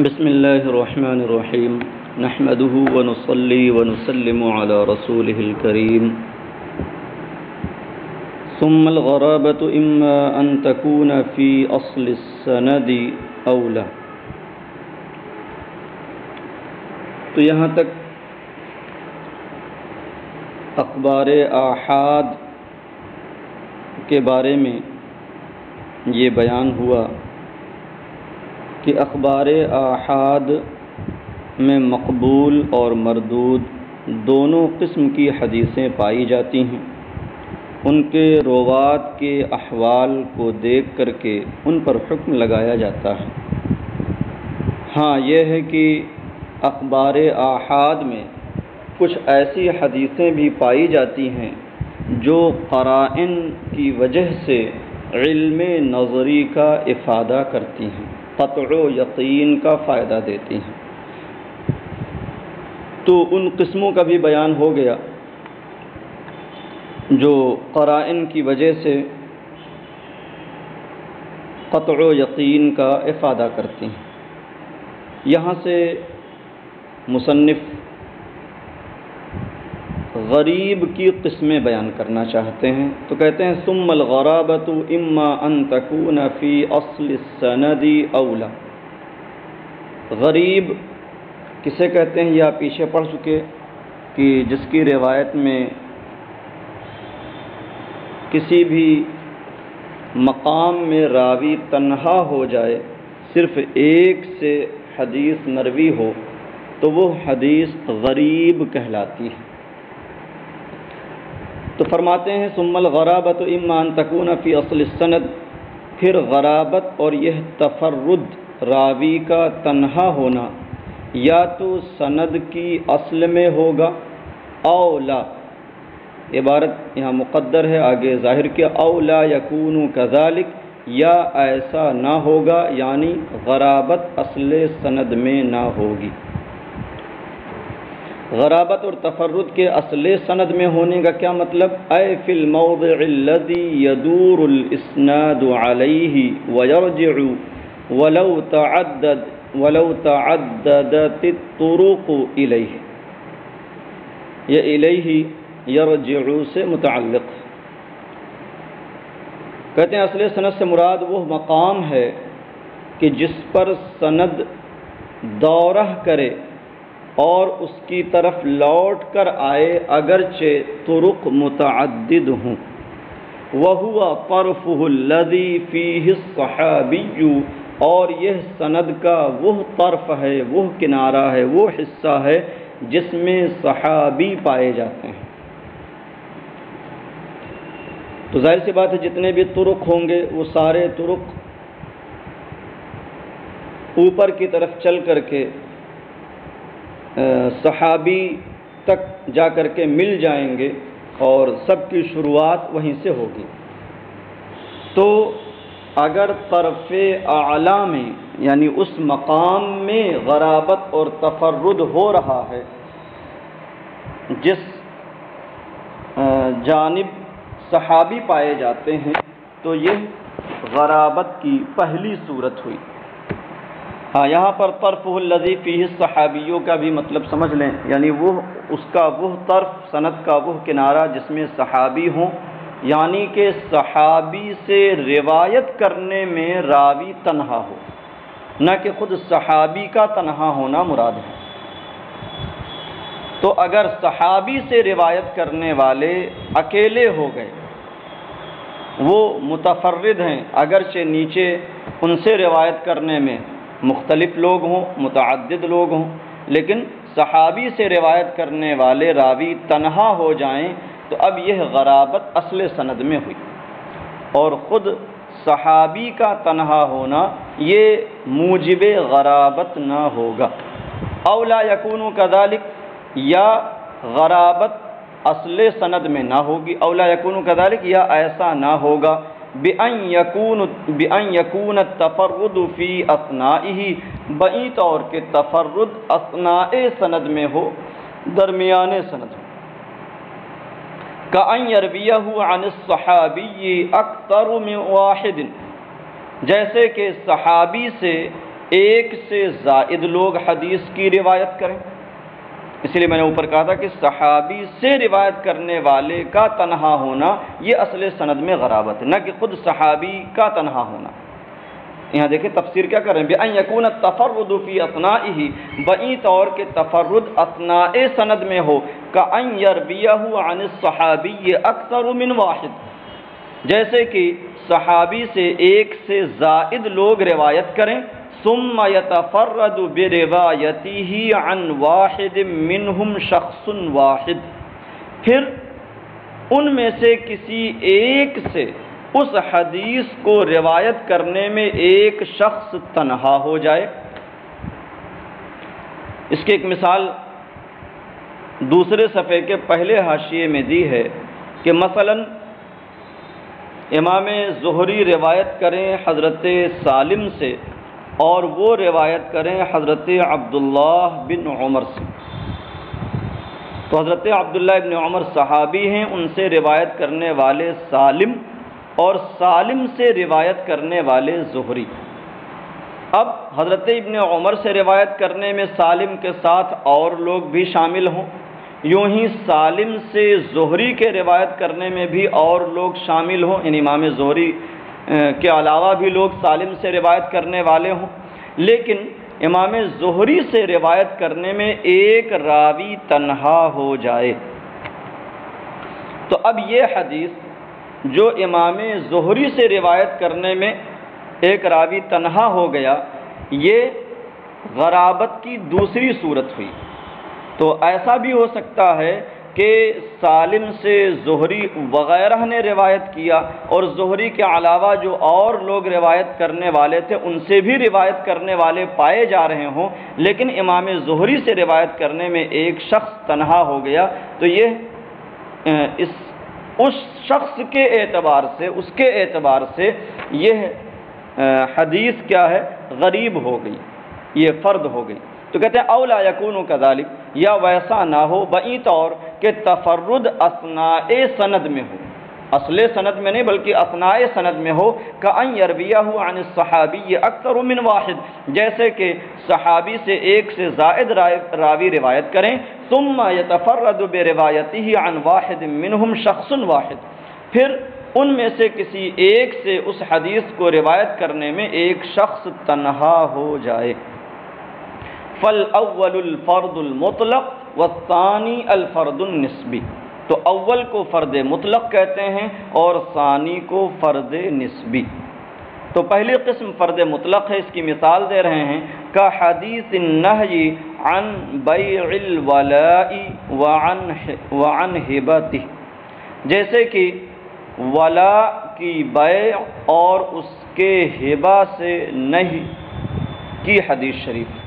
بسم الله الرحمن الرحيم نحمده ونصلي ونسلم على رسوله الكريم ثم الغرابة إما أن تكون في أصل السند أو لا. تو یہاں تک اخبار آحاد کے بارے میں یہ بیان ہوا کہ اخبار آحاد میں مقبول اور مردود دونوں قسم کی حدیثیں پائی جاتی ہیں. ان کے روات کے احوال کو دیکھ کر کے ان پر حکم لگایا جاتا ہے. ہاں یہ ہے کہ اخبار آحاد میں کچھ ایسی حدیثیں بھی پائی جاتی ہیں جو قرائن کی وجہ سے علم نظری کا افادہ کرتی ہیں، قطع و یقین کا فائدہ دیتی ہیں. تو ان قسموں کا بھی بیان ہو گیا جو قرائن کی وجہ سے قطع و یقین کا افادہ کرتی ہیں. یہاں سے مصنف غریب کی قسمیں بیان کرنا چاہتے ہیں، تو کہتے ہیں ثم الغرابۃ اما ان تکون فی اصل السند او لا. غریب کسے کہتے ہیں یہ آپ پیچھے پڑھ چکے کہ جس کی روایت میں کسی بھی مقام میں راوی تنہا ہو جائے، صرف ایک سے حدیث مروی ہو تو وہ حدیث غریب کہلاتی ہے. تو فرماتے ہیں ثم الغرابۃ اما ان تکون فی اصل السند، پھر غرابت اور یہ تفرد راوی کا تنہا ہونا یا تو سند کی اصل میں ہوگا او لا. عبارت یہاں مقدر ہے، آگے ظاہر کیا او لا یکون کذالک، یا ایسا نہ ہوگا یعنی غرابت اصل سند میں نہ ہوگی. غرابت اور تفرد کے اصل سند میں ہونے کا کیا مطلب؟ اے فی الموضع الذی یدور الاسناد علیہ ویرجع ولو تعددت الطرق الیہ. یہ الیہ یرجع سے متعلق. کہتے ہیں اصل سند سے مراد وہ مقام ہے کہ جس پر سند دورہ کرے اور اس کی طرف لوٹ کر آئے اگرچہ طرق متعدد ہوں. وَهُوَ طَرْفُهُ الَّذِي فِيهِ الصَّحَابِيُّ، اور یہ سند کا وہ طرف ہے، وہ کنارہ ہے، وہ حصہ ہے جس میں صحابی پائے جاتے ہیں. تو ظاہر سی بات ہے جتنے بھی طرق ہوں گے وہ سارے طرق اوپر کی طرف چل کر کے صحابی تک جا کر کے مل جائیں گے اور سب کی شروعات وہیں سے ہوگی. تو اگر طرف اعلیٰ میں یعنی اس مقام میں غرابت اور تفرد ہو رہا ہے، جس جانب صحابی پائے جاتے ہیں، تو یہ غرابت کی پہلی صورت ہوئی. ہاں یہاں پر طرفہ الذی فیہ الصحابیوں کا بھی مطلب سمجھ لیں، یعنی وہ اس کا وہ طرف، سند کا وہ کنارہ جس میں صحابی ہوں، یعنی کہ صحابی سے روایت کرنے میں راوی تنہا ہو، نہ کہ خود صحابی کا تنہا ہونا مراد ہے. تو اگر صحابی سے روایت کرنے والے اکیلے ہو گئے، وہ متفرد ہیں، اگرچہ نیچے ان سے روایت کرنے میں مختلف لوگ ہوں، متعدد لوگ ہوں، لیکن صحابی سے روایت کرنے والے راوی تنہا ہو جائیں تو اب یہ غرابت اصل سند میں ہوئی. اور خود صحابی کا تنہا ہونا یہ موجب غرابت نہ ہوگا. او لا یکون کذالک، یا غرابت اصل سند میں نہ ہوگی. او لا یکون کذالک، یا ایسا نہ ہوگا بِأَن يَكُونَ التَّفَرُّدُ فِي أَثْنَائِهِ، بئی طور کے تفرد اثناء سند میں ہو، درمیان سند ہو. كَأَن يَرْوِيَهُ عَنِ الصَّحَابِيِّ أَكْثَرُ مِنْ وَاحِدٍ، جیسے کہ صحابی سے ایک سے زائد لوگ حدیث کی روایت کریں. اس لیے میں نے اوپر کہا تھا کہ صحابی سے روایت کرنے والے کا تنہا ہونا یہ اصل سند میں غرابت ہے، نہ کہ خود صحابی کا تنہا ہونا. یہاں دیکھیں تفسیر کیا کر رہے ہیں، بِأَن يَكُونَ التَّفَرُّدُ فِي أَثْنَائِهِ، بئی طور کے تفرد اثناء سند میں ہو، كَأَن يَرْوِيَهُ عَنِ الصَّحَابِيِّ أَكْثَرُ مِنْ وَاحِدٍ، جیسے کہ صحابی سے ایک سے زائد لوگ روایت کریں، ثُمَّ يَتَفَرَّدُ بِرِوَایَتِهِ عَنْ وَاحِدٍ مِّنْهُمْ شَخْصٌ وَاحِدٌ، پھر ان میں سے کسی ایک سے اس حدیث کو روایت کرنے میں ایک شخص تنہا ہو جائے. اس کی ایک مثال دوسرے صفحے کے پہلے حاشیے میں دی ہے کہ مثلا امام زہری روایت کریں حضرت سالم سے اور وہ روایت کریں حضرت عبداللہ بن عمر سے. تو حضرت عبداللہ بن عمر صحابی ہیں، ان سے روایت کرنے والے سالم اور سالم سے روایت کرنے والے زہری. اب حضرت ابن عمر سے روایت کرنے میں سالم کے ساتھ اور لوگ بھی شامل ہوں، یوں ہی سالم سے زہری کے روایت کرنے میں بھی اور لوگ شامل ہوں، یعنی امام زہری کے علاوہ بھی لوگ سالم سے روایت کرنے والے ہوں، لیکن امام زہری سے روایت کرنے میں ایک راوی تنہا ہو جائے. تو اب یہ حدیث جو امام زہری سے روایت کرنے میں ایک راوی تنہا ہو گیا، یہ غرابت کی دوسری صورت ہوئی. تو ایسا بھی ہو سکتا ہے کہ سالم سے زہری وغیرہ نے روایت کیا اور زہری کے علاوہ جو اور لوگ روایت کرنے والے تھے ان سے بھی روایت کرنے والے پائے جا رہے ہوں، لیکن امام زہری سے روایت کرنے میں ایک شخص تنہا ہو گیا. تو یہ اس شخص کے اعتبار سے، اس کے اعتبار سے یہ حدیث کیا ہے، غریب ہو گئی، یہ فرد ہو گئی. تو کہتے ہیں اولا یکون کذالک، یا ویسا نہ ہو بئی طور کہ تفرد اثناء سند میں ہو، اصل سند میں نہیں بلکہ اثناء سند میں ہو، کأن یرویہ عن الصحابی اکثر من واحد، جیسے کہ صحابی سے ایک سے زائد راوی روایت کریں، ثم یتفرد بروایتہ عن واحد منہم شخص واحد، پھر ان میں سے کسی ایک سے اس حدیث کو روایت کرنے میں ایک شخص تنہا ہو جائے. فالاول الفرد المطلق والثانی الفرد النسبی، تو اول کو فرد مطلق کہتے ہیں اور ثانی کو فرد نسبی. تو پہلی قسم فرد مطلق ہے، اس کی مثال دے رہے ہیں کا حدیث النہی عن بیع الولاء وعن ہبتہ، جیسے کہ ولا کی بیع اور اس کے ہبہ سے نہیں کی حدیث شریف.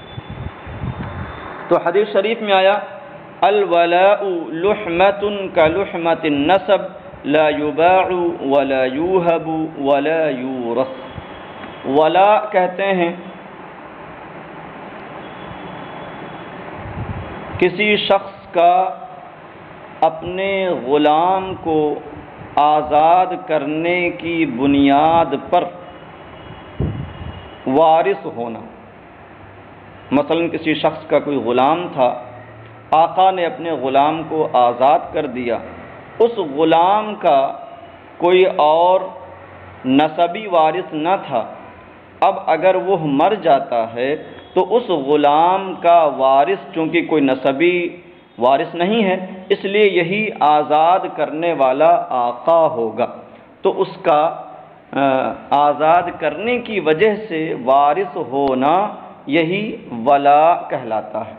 تو حدیث شریف میں آیا الولاء لحمۃ کلحمۃ النسب لا یباع ولا یوہب ولا یورث. ولا کہتے ہیں کسی شخص کا اپنے غلام کو آزاد کرنے کی بنیاد پر وارث ہونا. مثلا کسی شخص کا کوئی غلام تھا، آقا نے اپنے غلام کو آزاد کر دیا، اس غلام کا کوئی اور نسبی وارث نہ تھا. اب اگر وہ مر جاتا ہے تو اس غلام کا وارث چونکہ کوئی نسبی وارث نہیں ہے، اس لیے یہی آزاد کرنے والا آقا ہوگا. تو اس کا آزاد کرنے کی وجہ سے وارث ہونا یہی ولا کہلاتا ہے.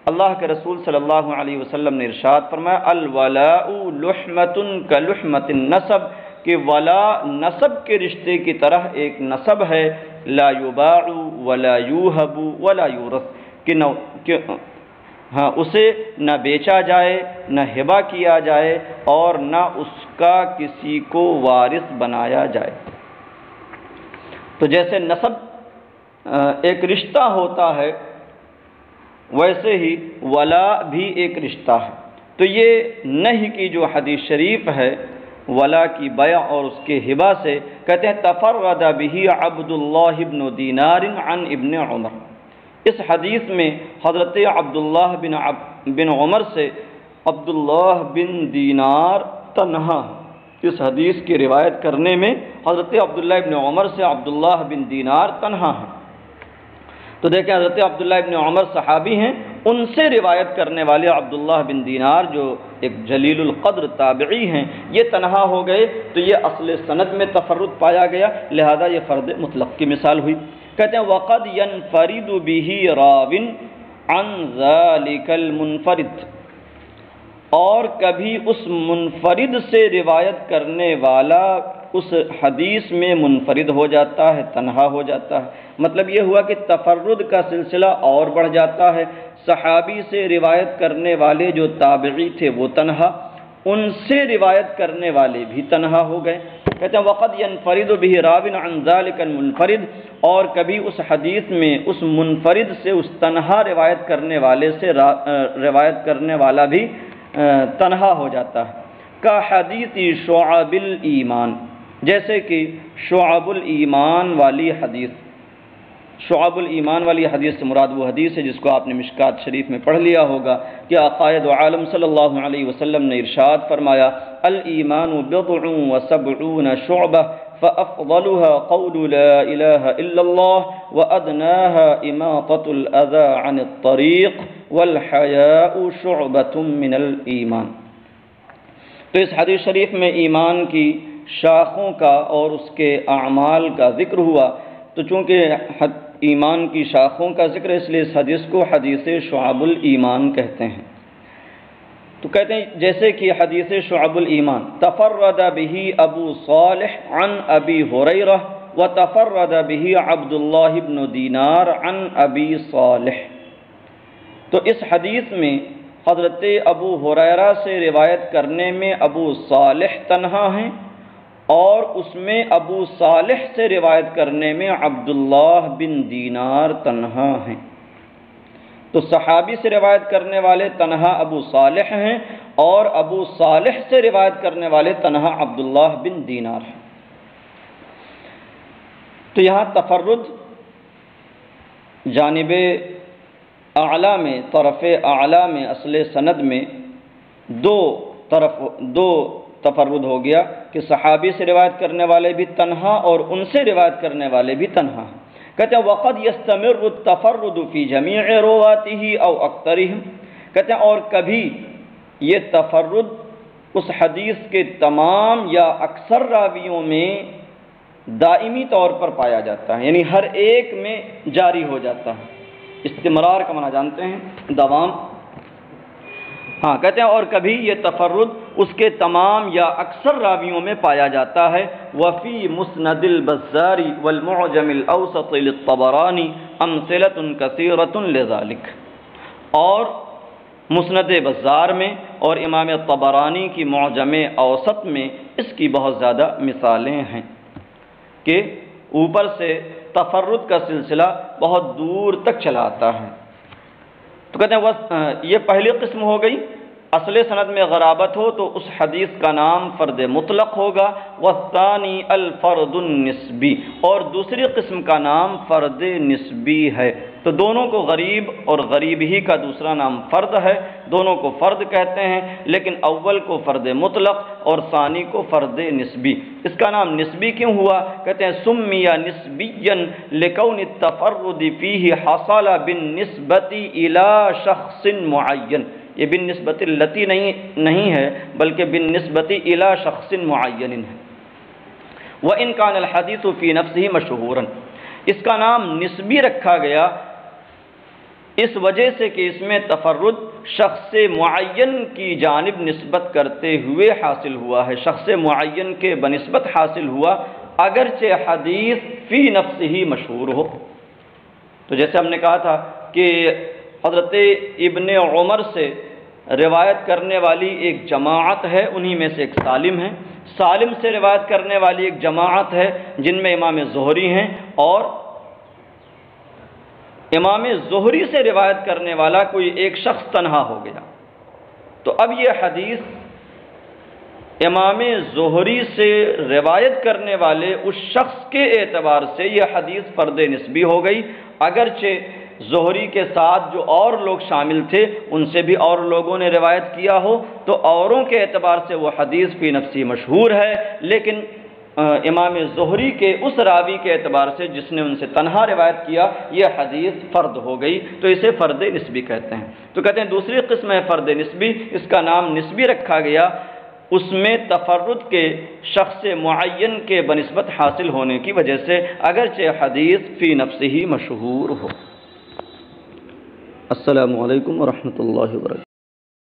اللہ کے رسول صلی اللہ علیہ وسلم نے ارشاد فرمایا الولاء لحمۃ کلحمۃ النسب، کہ ولا نسب کے رشتے کی طرح ایک نسب ہے، لا یباع ولا یوہب ولا یورث، کہ ہاں اسے نہ بیچا جائے، نہ ہبہ کیا جائے اور نہ اس کا کسی کو وارث بنایا جائے. تو جیسے نسب ایک رشتہ ہوتا ہے ویسے ہی ولا بھی ایک رشتہ ہے. تو یہ نہیں کی جو حدیث شریف ہے ولا کی بیع اور اس کے ہبہ سے، کہتے ہیں تفرد بہ عبداللہ بن دینار عن ابن عمر۔ اس حدیث میں حضرت عبداللہ بن عمر سے عبداللہ بن دینار تنہا، اس حدیث کی روایت کرنے میں حضرت عبداللہ بن عمر سے عبداللہ بن دینار تنہا ہیں۔ تو دیکھیں حضرت عبداللہ بن عمر صحابی ہیں، ان سے روایت کرنے والے عبداللہ بن دینار جو ایک جلیل القدر تابعی ہیں، یہ تنہا ہو گئے، تو یہ اصل سند میں تفرد پایا گیا، لہذا یہ فرد مطلق کی مثال ہوئی۔ کہتے ہیں وَقَدْ يَنْفَرِدُ بِهِ رَاوٍ عَنْ ذَلِكَ الْمُنْفَرِدِ، اور کبھی اس منفرد سے روایت کرنے والا اس حدیث میں منفرد ہو جاتا ہے، تنہا ہو جاتا ہے۔ مطلب یہ ہوا کہ تفرد کا سلسلہ اور بڑھ جاتا ہے، صحابی سے روایت کرنے والے جو تابعی تھے وہ تنہا، ان سے روایت کرنے والے بھی تنہا ہو گئے۔ کہتے ہیں وَقَدْ يَنْفَرِدُ بِهِ رَاوٍ عَنْ ذَلِكَ الْمُنْفَرِدِ، اور کبھی اس حدیث میں اس منفرد سے، اس تنہا روایت کرنے والے سے روایت کرنے والا بھی تنہا ہو جاتا ہے۔ کا حدیث شعب الایمان، جیسے کہ شعب الایمان والی حدیث۔ شعب الایمان والی حدیث سے مراد وہ حدیث ہے جس کو آپ نے مشکات شریف میں پڑھ لیا ہوگا کہ قائد عالم صلی اللہ علیہ وسلم نے ارشاد فرمایا الایمان بضع وسبعون شعبہ فافضلها قول لا الہ الا اللہ وادناها اماطة الاذى عن الطریق والحیاء شعبۃ من الایمان۔ تو اس حدیث شریف میں ایمان کی شاخوں کا اور اس کے اعمال کا ذکر ہوا، تو چونکہ ایمان کی شاخوں کا ذکر ہے اس لیے اس حدیث کو حدیث شعب الایمان کہتے ہیں۔ تو کہتے ہیں جیسے کہ حدیث شعب الایمان تفرد به ابو صالح عن ابی ہریرہ وتفرد به عبداللہ بن دینار عن ابی صالح۔ تو اس حدیث میں حضرت ابو ہریرہ سے روایت کرنے میں ابو صالح تنہا ہیں، اور اس میں ابو صالح سے روایت کرنے میں عبداللہ بن دینار تنہا ہیں۔ تو صحابی سے روایت کرنے والے تنہا ابو صالح ہیں، اور ابو صالح سے روایت کرنے والے تنہا عبداللہ بن دینار ہیں۔ تو یہاں تفرد جانب اعلیٰ میں، طرف اعلیٰ میں، اصل سند میں دو تفرد ہو گیا کہ صحابی سے روایت کرنے والے بھی تنہا اور ان سے روایت کرنے والے بھی تنہا ہیں۔ کہتے ہیں وَقَدْ يَسْتَمِرُّ التَّفَرُّدُ فِي جَمِيعِ رُوَاتِهِ أَوْ أَكْثَرِهِمْ، کہتے ہیں اور کبھی یہ تفرد اس حدیث کے تمام یا اکثر راویوں میں دائمی طور پر پایا جاتا ہے، یعنی ہر ایک میں جاری ہو جاتا ہے۔ استمرار کا معنی جانتے ہیں، دوام۔ ہاں کہتے ہیں اور کبھی یہ تفرد اس کے تمام یا اکثر راویوں میں پایا جاتا ہے۔ وفی مسند البزار والمعجم الاوسط للطبرانی امثلۃ کثیرۃ لذلک، اور مسند بزار میں اور امام طبرانی کی معجم اوسط میں اس کی بہت زیادہ مثالیں ہیں کہ اوپر سے تفرد کا سلسلہ بہت دور تک چلا آتا ہے۔ تو کہتے ہیں یہ پہلی قسم ہو گئی، اصل سند میں غرابت ہو تو اس حدیث کا نام فرد مطلق ہوگا، والثانی الفرد النسبی، اور دوسری قسم کا نام فرد نسبی ہے۔ تو دونوں کو غریب اور غریب ہی کا دوسرا نام فرد ہے، دونوں کو فرد کہتے ہیں، لیکن اول کو فرد مطلق اور ثانی کو فرد نسبی۔ اس کا نام نسبی کیوں ہوا؟ کہتے ہیں سمی نسبیا لکون التفرد فیہ حصل بالنسبۃ الی شخص معین، یہ بالنسبۃ التی نہیں ہے بلکہ بالنسبۃ الی شخص معین ہے۔ وان کان الحدیث فی نفسہ مشہورا، اس کا نام نسبی رکھا گیا اس وجہ سے کہ اس میں تفرد شخص معین کی جانب نسبت کرتے ہوئے حاصل ہوا ہے، شخص معین کے بنسبت حاصل ہوا، اگرچہ حدیث فی نفسہ ہی مشہور ہو۔ تو جیسے ہم نے کہا تھا کہ حضرت ابن عمر سے روایت کرنے والی ایک جماعت ہے، انہی میں سے ایک سالم ہے، سالم سے روایت کرنے والی ایک جماعت ہے جن میں امام زہری ہیں، اور امام زہری سے روایت کرنے والا کوئی ایک شخص تنہا ہو گیا۔ تو اب یہ حدیث امام زہری سے روایت کرنے والے اس شخص کے اعتبار سے یہ حدیث فرد نسبی ہو گئی، اگرچہ زہری کے ساتھ جو اور لوگ شامل تھے ان سے بھی اور لوگوں نے روایت کیا ہو تو اوروں کے اعتبار سے وہ حدیث فی نفسی مشہور ہے، لیکن امام زہری کے اس راوی کے اعتبار سے جس نے ان سے تنہا روایت کیا یہ حدیث فرد ہو گئی، تو اسے فرد نسبی کہتے ہیں۔ تو کہتے ہیں دوسری قسم ہے فرد نسبی، اس کا نام نسبی رکھا گیا، اس میں تفرد کے شخص معین کے بنسبت حاصل ہونے کی وجہ سے اگرچہ حدیث فی نفسہ ہی مشہور ہو۔ السلام علیکم ورحمۃ اللہ وبرکاتہ۔